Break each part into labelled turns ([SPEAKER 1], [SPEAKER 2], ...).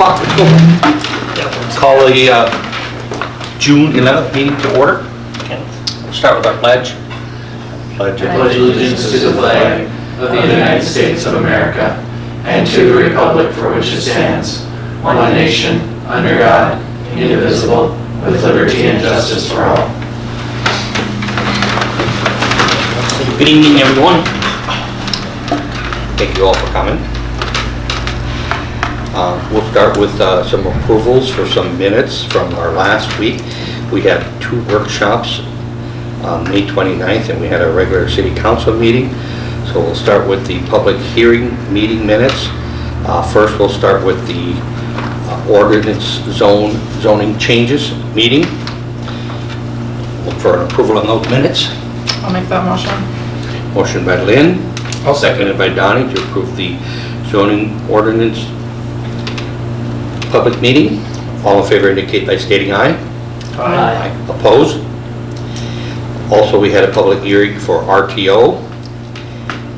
[SPEAKER 1] Call the June 11th meeting to order. We'll start with our pledge. Pledge
[SPEAKER 2] allegiance to the flag of the United States of America and to the republic for which it stands, one nation, under God, indivisible, with liberty and justice for all.
[SPEAKER 1] Good evening, everyone. Thank you all for coming. We'll start with some approvals for some minutes from our last week. We had 2 workshops on May 29th, and we had a regular city council meeting. So we'll start with the public hearing meeting minutes. First, we'll start with the ordinance zoning changes meeting. Look for an approval on those minutes.
[SPEAKER 3] I'll make that motion.
[SPEAKER 1] Motion by Lynn, seconded by Donnie to approve the zoning ordinance public meeting. All in favor indicate by stating aye.
[SPEAKER 2] Aye.
[SPEAKER 1] Opposed? Also, we had a public hearing for RTO.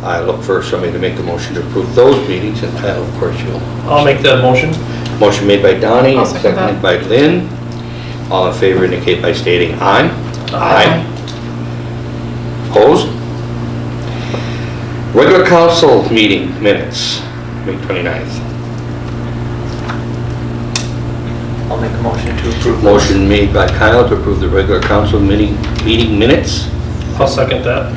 [SPEAKER 1] I look for somebody to make a motion to approve those meetings, and Kyle, of course, you'll.
[SPEAKER 4] I'll make that motion.
[SPEAKER 1] Motion made by Donnie
[SPEAKER 3] I'll
[SPEAKER 1] and
[SPEAKER 3] second
[SPEAKER 1] seconded
[SPEAKER 3] that.
[SPEAKER 1] by Lynn. All in favor indicate by stating aye.
[SPEAKER 3] Aye.
[SPEAKER 1] Opposed? Regular council meeting minutes, May 29th.
[SPEAKER 2] I'll make a motion to approve.
[SPEAKER 1] Motion made by Kyle to approve the regular council meeting minutes,
[SPEAKER 4] I'll second that.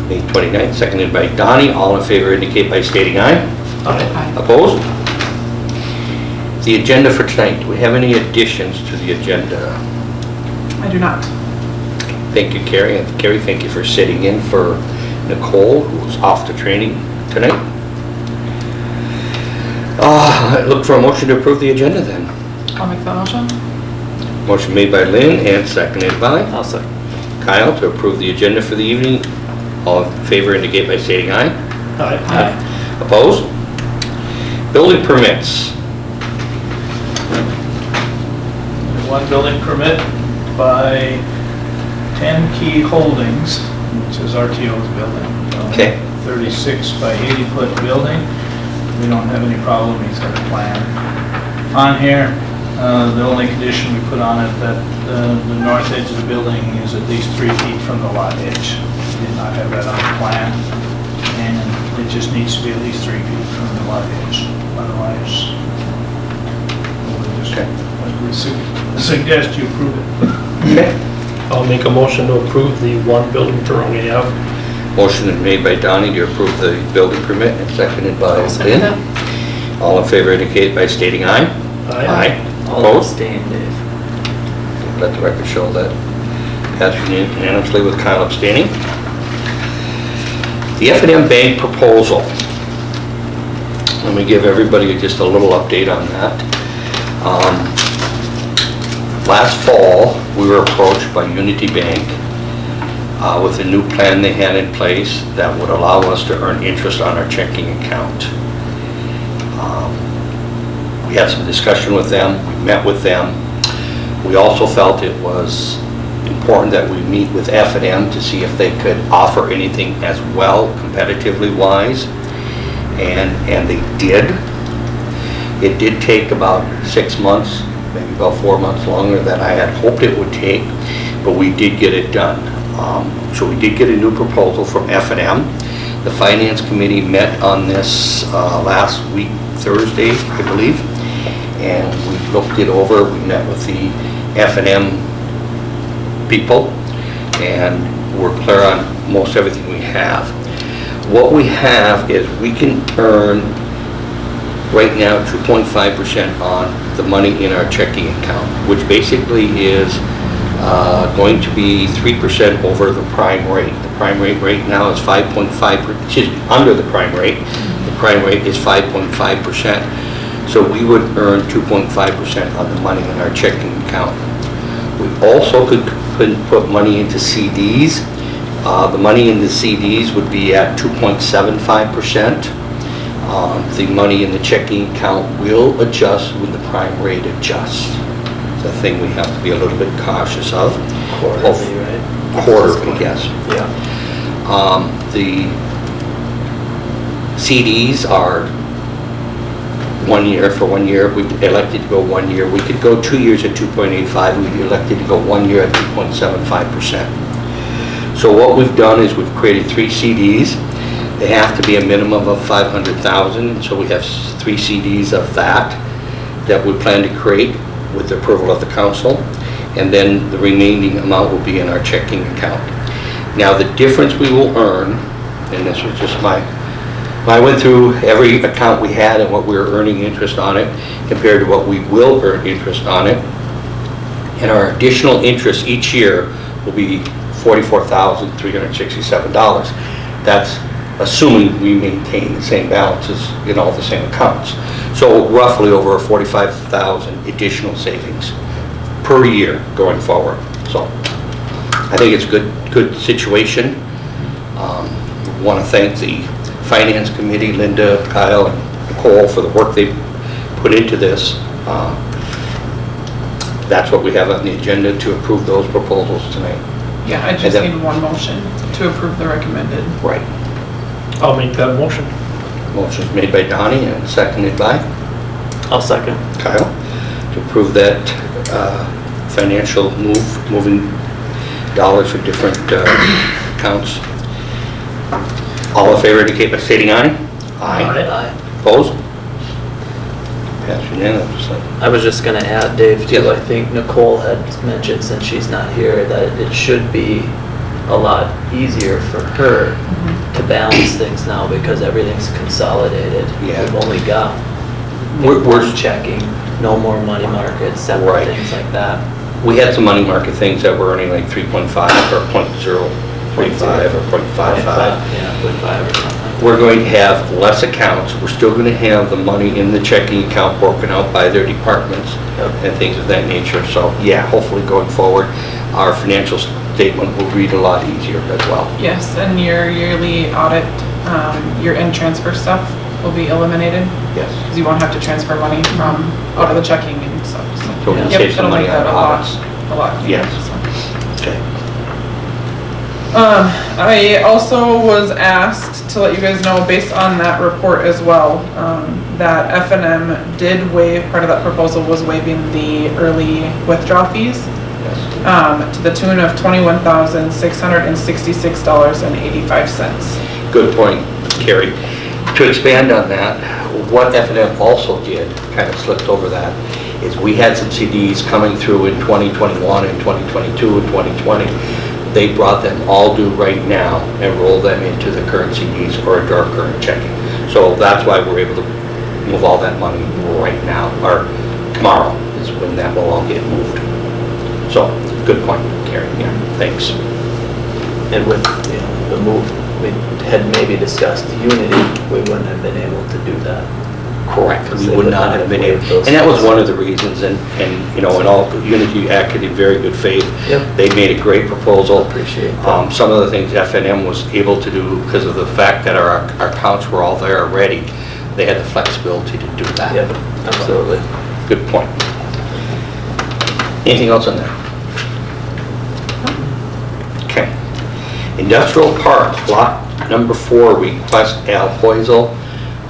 [SPEAKER 1] May 29th, seconded by Donnie. All in favor indicate by stating aye.
[SPEAKER 3] Aye.
[SPEAKER 1] Opposed? The agenda for tonight, do we have any additions to the agenda?
[SPEAKER 3] I do not.
[SPEAKER 1] Thank you, Carrie. And Carrie, thank you for sitting in for Nicole, who's off to training tonight. I look for a motion to approve the agenda then.
[SPEAKER 3] I'll make that motion.
[SPEAKER 1] Motion made by Lynn and seconded by
[SPEAKER 2] I'll second.
[SPEAKER 1] Kyle to approve the agenda for the evening. All in favor indicate by stating aye.
[SPEAKER 4] Aye.
[SPEAKER 1] Opposed? Building permits.
[SPEAKER 5] One building permit by 10 Key Holdings, which is RTO's building.
[SPEAKER 1] Okay.
[SPEAKER 5] 36 by 80 foot building. We don't have any problem, he's got a plan. On here, the only condition we put on it that the north edge of the building is at least 3 feet from the lot edge. We did not have that on the plan, and it just needs to be at least 3 feet from the lot edge. Otherwise, we'll just, we suggest you approve it.
[SPEAKER 1] Okay.
[SPEAKER 4] I'll make a motion to approve the one building permit we have.
[SPEAKER 1] Motion is made by Donnie to approve the building permit and seconded by
[SPEAKER 3] Second
[SPEAKER 1] Lynn.
[SPEAKER 3] that.
[SPEAKER 1] All in favor indicate by stating aye.
[SPEAKER 4] Aye.
[SPEAKER 2] I'll
[SPEAKER 1] Opposed?
[SPEAKER 2] abstain, Dave.
[SPEAKER 1] Let the record show that passed unanimously with Kyle abstaining. The F&M Bank Proposal. Let me give everybody just a little update on that. Last fall, we were approached by Unity Bank with a new plan they had in place that would allow us to earn interest on our checking account. We had some discussion with them, we met with them. We also felt it was important that we meet with F&M to see if they could offer anything as well, competitively wise, and they did. It did take about 6 months, maybe about 4 months longer than I had hoped it would take, but we did get it done. So we did get a new proposal from F&M. The Finance Committee met on this last week, Thursday, I believe, and we looked it over. We met with the F&M people, and we're clear on most everything we have. What we have is we can earn right now 2.5% on the money in our checking account, which basically is going to be 3% over the prime rate. The prime rate right now is 5.5%, excuse me, under the prime rate. The prime rate is 5.5%. So we would earn 2.5% on the money in our checking account. We also could put money into CDs. The money in the CDs would be at 2.75%. The money in the checking account will adjust when the prime rate adjusts. It's a thing we have to be a little bit cautious of.
[SPEAKER 2] Quarterly, right?
[SPEAKER 1] Quarterly, yes.
[SPEAKER 2] Yeah.
[SPEAKER 1] The CDs are 1 year. For 1 year, we elected to go 1 year. We could go 2 years at 2.85. We elected to go 1 year at 2.75%. So what we've done is we've created 3 CDs. They have to be a minimum of 500,000, so we have 3 CDs of that we plan to create with the approval of the council, and then the remaining amount will be in our checking account. Now, the difference we will earn, and this was just I went through every account we had and what we were earning interest on it compared to what we will earn interest on it, and our additional interest each year will be $44,367. That's assuming we maintain the same balances in all the same accounts. So roughly over a 45,000 additional savings per year going forward. So I think it's a good situation. Want to thank the Finance Committee, Linda, Kyle, and Nicole for the work they put into this. That's what we have on the agenda, to approve those proposals tonight.
[SPEAKER 3] Yeah, I just need one motion to approve the recommended.
[SPEAKER 1] Right.
[SPEAKER 4] I'll make that motion.
[SPEAKER 1] Motion's made by Donnie and seconded by
[SPEAKER 2] I'll second.
[SPEAKER 1] Kyle to approve that financial moving dollars for different accounts. All in favor indicate by stating aye.
[SPEAKER 2] Aye.
[SPEAKER 1] Opposed? Passed unanimously.
[SPEAKER 6] I was just gonna add, Dave,
[SPEAKER 1] Yeah.
[SPEAKER 6] too, I think Nicole had mentioned, since she's not here, that it should be a lot easier for her to balance things now because everything's consolidated.
[SPEAKER 1] Yeah.
[SPEAKER 6] We've only got
[SPEAKER 1] We're-
[SPEAKER 6] one checking, no more money markets, separate
[SPEAKER 1] Right.
[SPEAKER 6] things like that.
[SPEAKER 1] We had some money market things that were earning like 3.5 or 0.035 or 0.55.
[SPEAKER 6] Yeah, 0.5 or something.
[SPEAKER 1] We're going to have less accounts. We're still going to have the money in the checking account broken out by their departments
[SPEAKER 6] Yep.
[SPEAKER 1] and things of that nature. So yeah, hopefully going forward, our financial statement will read a lot easier as well.
[SPEAKER 3] Yes, and your yearly audit, your end transfer stuff will be eliminated,
[SPEAKER 1] Yes.
[SPEAKER 3] because you won't have to transfer money from out of the checking and stuff,
[SPEAKER 1] So
[SPEAKER 3] so.
[SPEAKER 1] we can
[SPEAKER 3] Yep,
[SPEAKER 1] save some
[SPEAKER 3] it'll
[SPEAKER 1] money
[SPEAKER 3] make
[SPEAKER 1] on
[SPEAKER 3] that
[SPEAKER 1] audits.
[SPEAKER 3] a lot easier,
[SPEAKER 1] Yes.
[SPEAKER 3] so.
[SPEAKER 1] Okay.
[SPEAKER 3] I also was asked to let you guys know, based on that report as well, that F&M did waive, part of that proposal was waiving the early withdrawal fees,
[SPEAKER 1] Yes.
[SPEAKER 3] to the tune of $21,666.85.
[SPEAKER 1] Good point, Carrie. To expand on that, what F&M also did, kind of slipped over that, is we had some CDs coming through in 2021 and 2022 and 2020. They brought them all due right now and rolled them into the current CDs or into our current checking. So that's why we're able to move all that money right now, or tomorrow is when that will all get moved. So, good point, Carrie, yeah, thanks.
[SPEAKER 6] And with, the move, we had maybe discussed unity, we wouldn't have been able to do that.
[SPEAKER 1] Correct,
[SPEAKER 6] Because
[SPEAKER 1] we
[SPEAKER 6] they
[SPEAKER 1] would
[SPEAKER 6] would
[SPEAKER 1] not
[SPEAKER 6] not
[SPEAKER 1] have been
[SPEAKER 6] have
[SPEAKER 1] able,
[SPEAKER 6] waived those
[SPEAKER 1] and that was
[SPEAKER 6] fees.
[SPEAKER 1] one of the reasons, and in all, Unity acted in very good faith.
[SPEAKER 6] Yep.
[SPEAKER 1] They made a great proposal.
[SPEAKER 6] Appreciate that.
[SPEAKER 1] Some of the things F&M was able to do because of the fact that our accounts were all there already, they had the flexibility to do that.
[SPEAKER 6] Yep, absolutely.
[SPEAKER 1] Good point. Anything else on there? Okay. Industrial Park, lot number 4, request Al Poisel.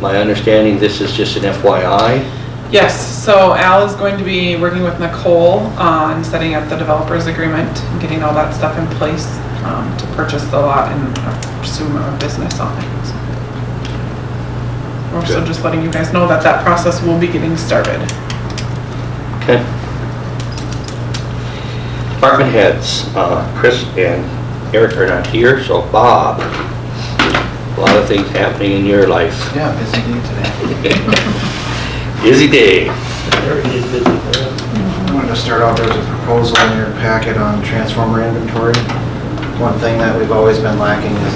[SPEAKER 1] My understanding, this is just an FYI.
[SPEAKER 3] Yes, so Al is going to be working with Nicole on setting up the developer's agreement and getting all that stuff in place to purchase the lot and pursue a business on it. So we're also
[SPEAKER 1] Good.
[SPEAKER 3] just letting you guys know that that process will be getting started.
[SPEAKER 1] Okay. Department heads, Chris and Eric are not here, so Bob, a lot of things happening in your life.
[SPEAKER 7] Yeah, busy day today.
[SPEAKER 1] Busy day.
[SPEAKER 4] Everybody's busy for that.
[SPEAKER 7] I wanted to start off, there's a proposal in your packet on transformer inventory. One thing that we've always been lacking is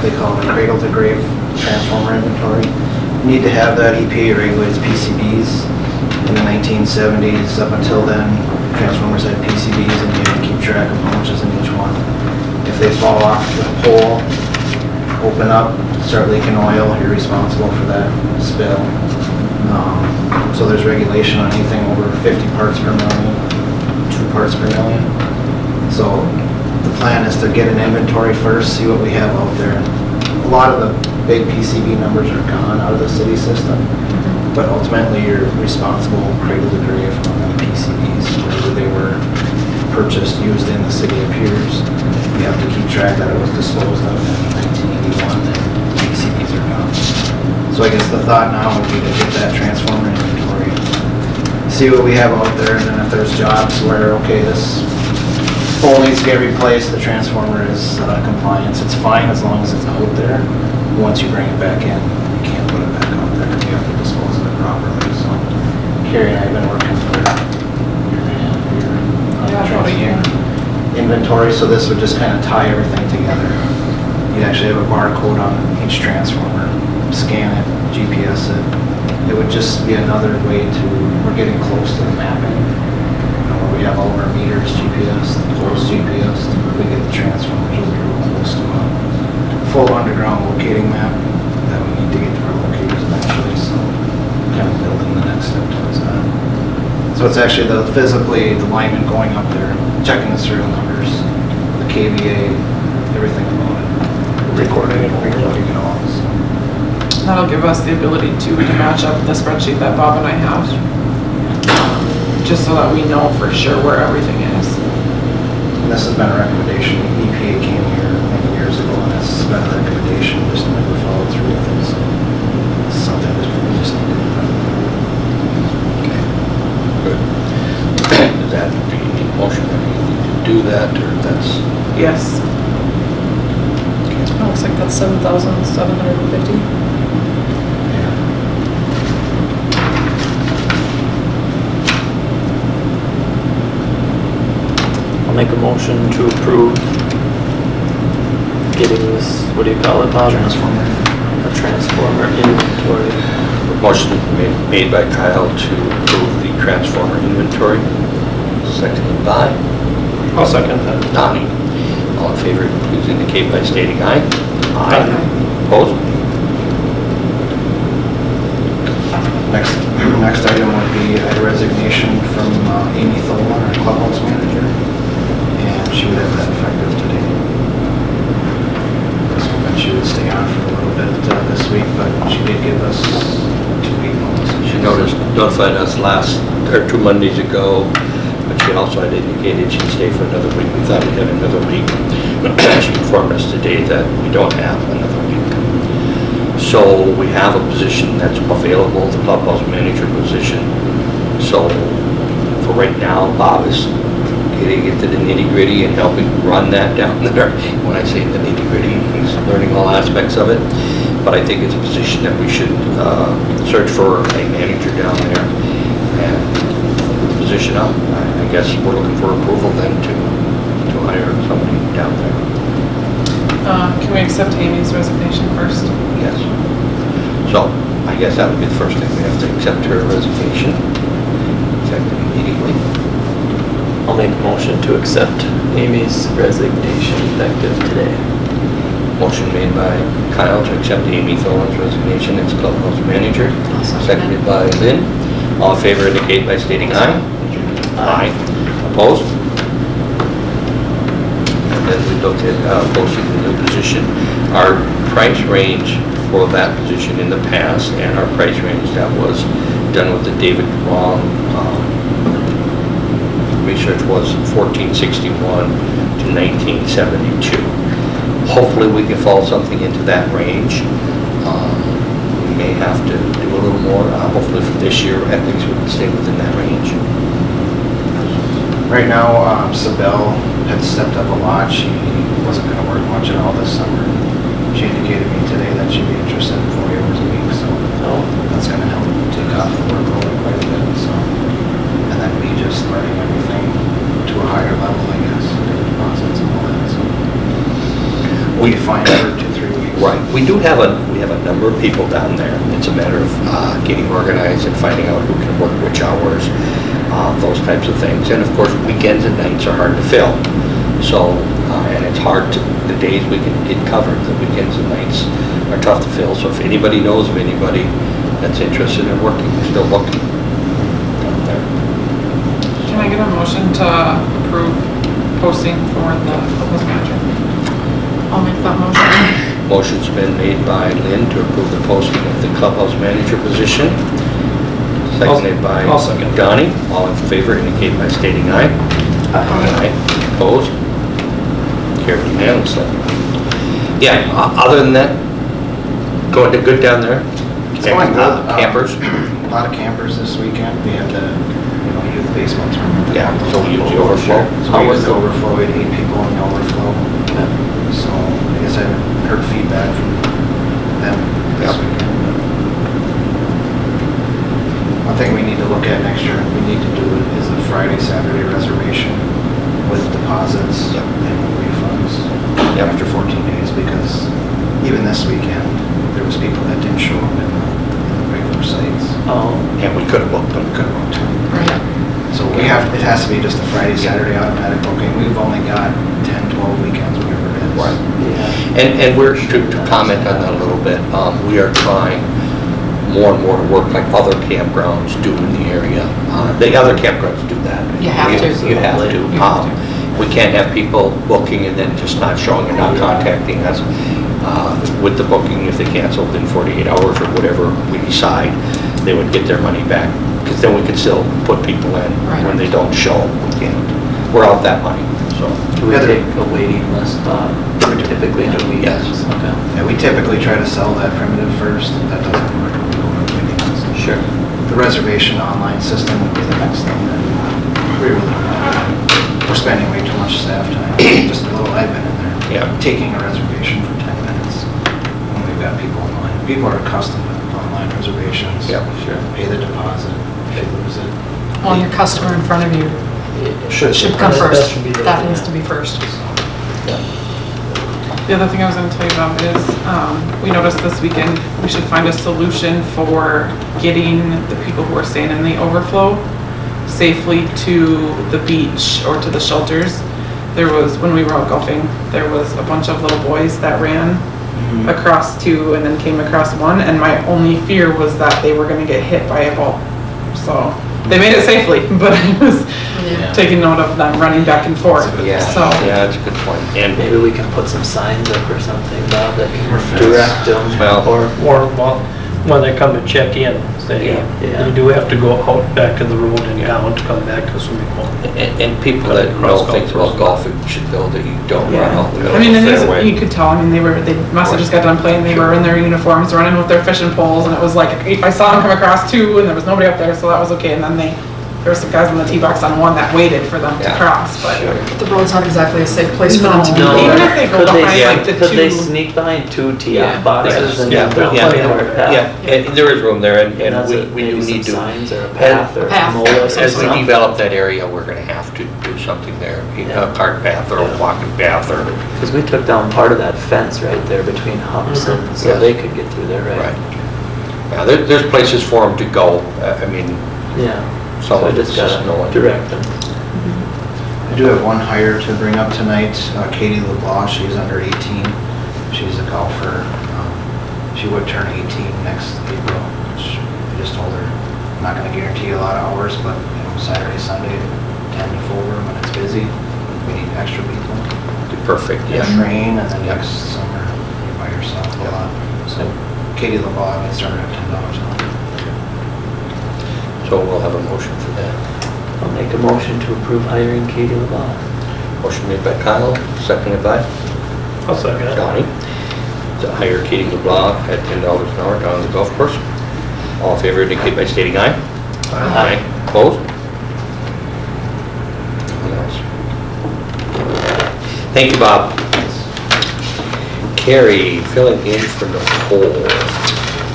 [SPEAKER 7] they call it a cradle to grave transformer inventory. You need to have that. EPA regulates PCBs. In the 1970s, up until then, transformers had PCBs and you had to keep track of how much is in each one. If they fall off the pole, open up, start leaking oil, you're responsible for that spill. So there's regulation on anything over 50 parts per million, 2 parts per million. So the plan is to get an inventory first, see what we have out there. A lot of the big PCB numbers are gone out of the city system. But ultimately, you're responsible cradle to grave on the PCBs, whether they were purchased, used in the city of Pierz. You have to keep track that it was disposed of in 1981, and PCBs are gone. So I guess the thought now would be to get that transformer inventory, see what we have out there, and then if there's jobs where, okay, this pole needs to get replaced, the transformer is compliance, it's fine as long as it's out there. Once you bring it back in, you can't put it back out there. You have to dispose of it properly. So Carrie and I have been working for a year and a half here on
[SPEAKER 3] Yeah, about a year.
[SPEAKER 7] inventory, so this would just kind of tie everything together. You'd actually have a barcode on each transformer, scan it, GPS it. It would just be another way to, we're getting close to the mapping. Where we have all of our meters GPS, the poles GPS, we get the transformers, we'll be real close to a full underground locating map that we need to get to our locators eventually, so kind of building the next step towards that. So it's actually physically the lineman going up there, checking the serial numbers, the KVA, everything about it. Recording it all. So.
[SPEAKER 3] That'll give us the ability to match up the spreadsheet that Bob and I have. Just so that we know for sure where everything is.
[SPEAKER 7] And this has been a recommendation. EPA came here many years ago, and this has been a recommendation, just never followed through with it. So it's something that we just need to do.
[SPEAKER 1] Good. Does that, do you need a motion to do that, or that's?
[SPEAKER 3] Yes.
[SPEAKER 8] It looks like that's 7,750.
[SPEAKER 7] Yeah.
[SPEAKER 6] I'll make a motion to approve getting this, what do you call it, Bob?
[SPEAKER 7] Transformer.
[SPEAKER 6] A transformer inventory.
[SPEAKER 1] Motion made by Kyle to approve the transformer inventory, seconded by
[SPEAKER 4] I'll second that.
[SPEAKER 1] Donnie. All in favor, please indicate by stating aye. Aye. Opposed?
[SPEAKER 7] Next item would be a resignation from Amy Tholen, our clubhouse manager, and she would have that effective today. So that she would stay on for a little bit this week, but she did give us 2-week notice.
[SPEAKER 1] She notified us or 2 Mondays ago, but she also had indicated she'd stay for another week. We thought we had another week. She informed us today that we don't have another week. So we have a position that's available, the clubhouse manager position. So for right now, Bob is getting into the nitty-gritty and helping run that down there. When I say the nitty-gritty, he's learning all aspects of it. But I think it's a position that we should search for a manager down there and put the position up. I guess we're looking for approval then to hire somebody down there.
[SPEAKER 3] Can we accept Amy's resignation first?
[SPEAKER 1] Yes. So I guess that would be the first thing. We have to accept her resignation effective immediately.
[SPEAKER 6] I'll make a motion to accept Amy's resignation effective today.
[SPEAKER 1] Motion made by Kyle to accept Amy Tholen's resignation as clubhouse manager, seconded by Lynn. All in favor indicate by stating aye. Aye. Opposed? And then we looked at posting the new position. Our price range for that position in the past and our price range that was done with the David Wrong research was $14.61 to $19.72. Hopefully we can fall something into that range. We may have to do a little more. Hopefully for this year, at least we can stay within that range.
[SPEAKER 7] Right now, Sabelle had stepped up a lot. She wasn't going to work much at all this summer. She indicated to me today that she'd be interested in 4 hours a week, so that's going to help take off the workload quite a bit. So, and then me just learning everything to a higher level, I guess, the deposits and all that. So we find for 2-3 weeks.
[SPEAKER 1] Right. We have a number of people down there. It's a matter of getting organized and finding out who can work which hours, those types of things. And of course, weekends and nights are hard to fill. So, and it's hard to, the days we can get covered, the weekends and nights are tough to fill. So if anybody knows of anybody that's interested in working, we're still looking down there.
[SPEAKER 3] Can I get a motion to approve posting for the clubhouse manager?
[SPEAKER 8] I'll make that motion.
[SPEAKER 1] Motion's been made by Lynn to approve the posting of the clubhouse manager position, seconded by
[SPEAKER 4] I'll second.
[SPEAKER 1] Donnie. All in favor indicate by stating aye. Aye. Opposed? Carried unanimously. Yeah, other than that, going to good down there?
[SPEAKER 7] It's going good.
[SPEAKER 1] Campers?
[SPEAKER 7] A lot of campers this weekend. We had the, youth baseball tournament.
[SPEAKER 1] Yeah, so we use the overflow.
[SPEAKER 7] So we used the overflow. We had 8 people in the overflow. So I guess I haven't heard feedback from them this
[SPEAKER 1] Yep.
[SPEAKER 7] weekend. One thing we need to look at next year, we need to do is a Friday, Saturday reservation with deposits
[SPEAKER 1] Yep.
[SPEAKER 7] and refunds
[SPEAKER 1] Yep.
[SPEAKER 7] after 14 days, because even this weekend, there was people that didn't show up in the regular sites.
[SPEAKER 6] Oh,
[SPEAKER 1] And we could have booked them.
[SPEAKER 7] Could have booked them.
[SPEAKER 8] Right.
[SPEAKER 7] So it has to be just a Friday, Saturday automatic booking. We've only got 10, 12 weekends, whatever it is.
[SPEAKER 1] Right.
[SPEAKER 6] yeah.
[SPEAKER 1] And we're, to comment on that a little bit, we are trying more and more to work like other campgrounds do in the area. The other campgrounds do that.
[SPEAKER 8] You have to.
[SPEAKER 1] You have to.
[SPEAKER 8] You have
[SPEAKER 1] We can't have people booking and then just not showing and not contacting us. With the booking, if they cancel within 48 hours or whatever we decide, they would get their money back. Because then we could still put people in.
[SPEAKER 8] Right.
[SPEAKER 1] When they don't show, we can't. We're out that money, so.
[SPEAKER 6] Do we take a waiting list, we typically do weekends?
[SPEAKER 1] Yes.
[SPEAKER 6] Okay.
[SPEAKER 7] Yeah, we typically try to sell that primitive first. That doesn't work. We go with waiting list.
[SPEAKER 6] Sure.
[SPEAKER 7] The reservation online system would be the next thing that we really want. We're spending way too much staff time. Just a little, I've been in there.
[SPEAKER 1] Yeah.
[SPEAKER 7] Taking a reservation for 10 minutes when we've got people online. People are accustomed to online reservations.
[SPEAKER 1] Yep.
[SPEAKER 6] Sure.
[SPEAKER 7] Pay the deposit. If they lose it.
[SPEAKER 8] Well, your customer in front of you should come
[SPEAKER 4] That
[SPEAKER 8] first.
[SPEAKER 4] should be the-
[SPEAKER 8] That needs to be first.
[SPEAKER 3] The other thing I was gonna tell you about is, we noticed this weekend, we should find a solution for getting the people who are staying in the overflow safely to the beach or to the shelters. There was, when we were out golfing, there was a bunch of little boys that ran across 2 and then came across 1, and my only fear was that they were gonna get hit by a ball. So, they made it safely, but I was
[SPEAKER 8] Yeah.
[SPEAKER 3] taking note of them running back and forth.
[SPEAKER 1] Yeah,
[SPEAKER 3] So,
[SPEAKER 1] yeah, that's a good point. And
[SPEAKER 6] Maybe we can put some signs up or something, Bob, that
[SPEAKER 7] Or
[SPEAKER 6] can
[SPEAKER 7] fence.
[SPEAKER 6] direct them.
[SPEAKER 1] Well-
[SPEAKER 6] Or,
[SPEAKER 4] Or, well, when they come to check in, say,
[SPEAKER 6] Yeah.
[SPEAKER 4] you do have to go out back to the road and down to come back to the swimming pool.
[SPEAKER 1] And people that know things about golfing should know that you don't run
[SPEAKER 6] Yeah.
[SPEAKER 1] out in the
[SPEAKER 3] I mean,
[SPEAKER 1] middle
[SPEAKER 3] it
[SPEAKER 1] of the
[SPEAKER 3] is,
[SPEAKER 1] fairway.
[SPEAKER 3] you could tell, I mean, they must have just got done playing, they were in their uniforms, running with their fishing poles, and it was like, I saw them come across 2, and there was nobody up there, so that was okay, and then there were some guys on the tee box on 1 that waited for them to
[SPEAKER 1] Yeah.
[SPEAKER 3] cross, but.
[SPEAKER 1] Sure.
[SPEAKER 8] The roads aren't exactly a safe place for them to be.
[SPEAKER 3] No.
[SPEAKER 6] no,
[SPEAKER 3] Even if they go
[SPEAKER 6] could they,
[SPEAKER 3] behind, like, the
[SPEAKER 6] could they
[SPEAKER 3] 2
[SPEAKER 6] sneak behind 2 tee
[SPEAKER 3] Yeah.
[SPEAKER 6] off boxes and
[SPEAKER 1] Yeah,
[SPEAKER 6] then there's
[SPEAKER 1] yeah,
[SPEAKER 6] plenty of path?
[SPEAKER 1] Yeah, and there is room there, and
[SPEAKER 6] That's
[SPEAKER 1] we
[SPEAKER 6] it,
[SPEAKER 1] we do
[SPEAKER 6] maybe
[SPEAKER 1] need
[SPEAKER 6] some
[SPEAKER 1] to.
[SPEAKER 6] signs or a path or
[SPEAKER 8] Path.
[SPEAKER 6] mold or
[SPEAKER 1] As we
[SPEAKER 6] something.
[SPEAKER 1] develop that area, we're gonna have to do something there,
[SPEAKER 6] Yeah.
[SPEAKER 1] a cart path or a walking path or.
[SPEAKER 6] Because we took down part of that fence right there between humps and so
[SPEAKER 1] Yes.
[SPEAKER 6] they could get through there,
[SPEAKER 1] Right.
[SPEAKER 6] right?
[SPEAKER 1] Yeah, there's places for them to go, I mean,
[SPEAKER 6] Yeah.
[SPEAKER 1] some
[SPEAKER 6] So I
[SPEAKER 1] of it's
[SPEAKER 6] just
[SPEAKER 1] just
[SPEAKER 6] gotta
[SPEAKER 1] knowing.
[SPEAKER 6] direct them.
[SPEAKER 7] I do have one hire to bring up tonight, Katie LeBlanc. She's under 18. She's a golfer. She would turn 18 next April, which I just told her, I'm not gonna guarantee a lot of hours, but, Saturday, Sunday, 10 to 4 when it's busy. We need extra people.
[SPEAKER 1] Perfect,
[SPEAKER 7] Yeah,
[SPEAKER 1] yeah.
[SPEAKER 7] train, and then next summer, you're by yourself a lot. So Katie LeBlanc, I started at $10 an hour.
[SPEAKER 1] So we'll have a motion for that.
[SPEAKER 6] I'll make a motion to approve hiring Katie LeBlanc.
[SPEAKER 1] Motion made by Kyle, seconded by
[SPEAKER 4] I'll second it.
[SPEAKER 1] Donnie. To hire Katie LeBlanc at $10 an hour down on the golf course. All in favor indicate by stating aye.
[SPEAKER 6] Aye.
[SPEAKER 1] Opposed? Anyone else? Thank you, Bob. Carrie, filling in for Nicole.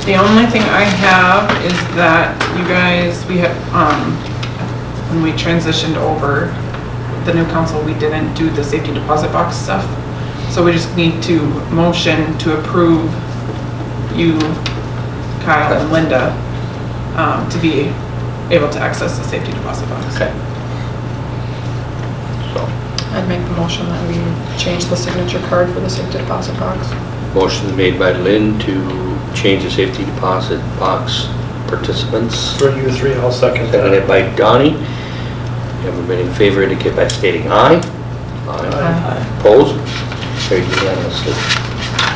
[SPEAKER 3] The only thing I have is that you guys, we had, when we transitioned over the new council, we didn't do the safety deposit box stuff. So we just need to motion to approve you, Kyle, and Linda, to be able to access the safety deposit box.
[SPEAKER 1] Okay. So,
[SPEAKER 8] I'd make the motion that we change the signature card for the safety deposit box.
[SPEAKER 1] motion made by Lynn to change the safety deposit box participants.
[SPEAKER 4] For you 3, I'll second
[SPEAKER 1] Seconded
[SPEAKER 4] that.
[SPEAKER 1] by Donnie. Everybody in favor indicate by stating aye.
[SPEAKER 6] Aye.
[SPEAKER 1] Opposed? Carried unanimously.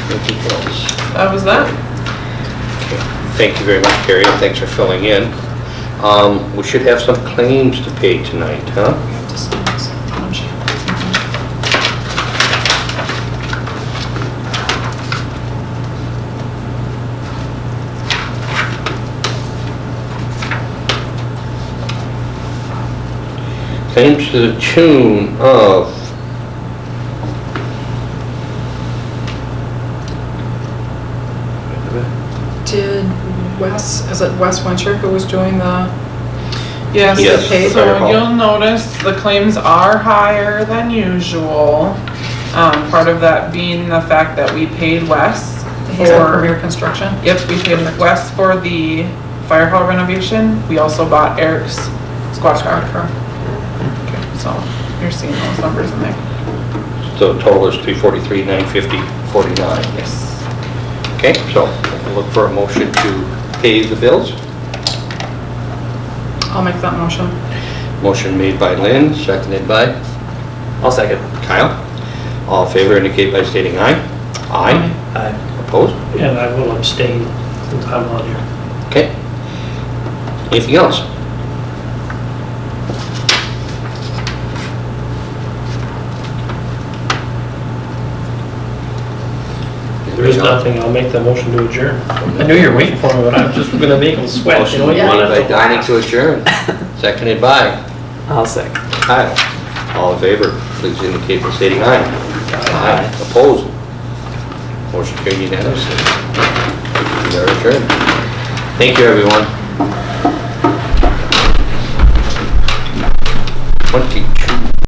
[SPEAKER 1] Anything else?
[SPEAKER 3] That was that.
[SPEAKER 1] Okay. Thank you very much, Carrie, and thanks for filling in. We should have some claims to pay tonight, huh? Claims to the tune of
[SPEAKER 8] Did Wes, is it Wes Wincher who was doing the,
[SPEAKER 3] Yes,
[SPEAKER 1] Yes,
[SPEAKER 3] so
[SPEAKER 1] fire hall.
[SPEAKER 3] you'll notice the claims are higher than usual. Part of that being the fact that we paid Wes
[SPEAKER 8] he's at
[SPEAKER 3] for,
[SPEAKER 8] Premier Construction?
[SPEAKER 3] yep, we paid Wes for the fire hall renovation. We also bought Eric's squad car. Okay, so you're seeing those numbers in there.
[SPEAKER 1] So the total is 343, 950, 49.
[SPEAKER 3] Yes.
[SPEAKER 1] Okay, so we'll look for a motion to pay the bills.
[SPEAKER 8] I'll make that motion.
[SPEAKER 1] Motion made by Lynn, seconded by
[SPEAKER 6] I'll second.
[SPEAKER 1] Kyle. All in favor indicate by stating aye. Aye.
[SPEAKER 6] Aye.
[SPEAKER 1] Opposed?
[SPEAKER 4] And I will abstain since I'm on here.
[SPEAKER 1] Okay. Anything else?
[SPEAKER 4] If there is nothing, I'll make the motion to adjourn. I knew you were waiting for me, but I'm just gonna make them sweat. You
[SPEAKER 1] Motion
[SPEAKER 4] know,
[SPEAKER 1] made
[SPEAKER 4] you want
[SPEAKER 1] by
[SPEAKER 4] it to
[SPEAKER 1] Donnie
[SPEAKER 4] last.
[SPEAKER 1] to adjourn, seconded by
[SPEAKER 6] I'll second.
[SPEAKER 1] Kyle. All in favor, please indicate by stating aye. Aye. Opposed? Motion carried unanimously. We are adjourned. Thank you, everyone. 22.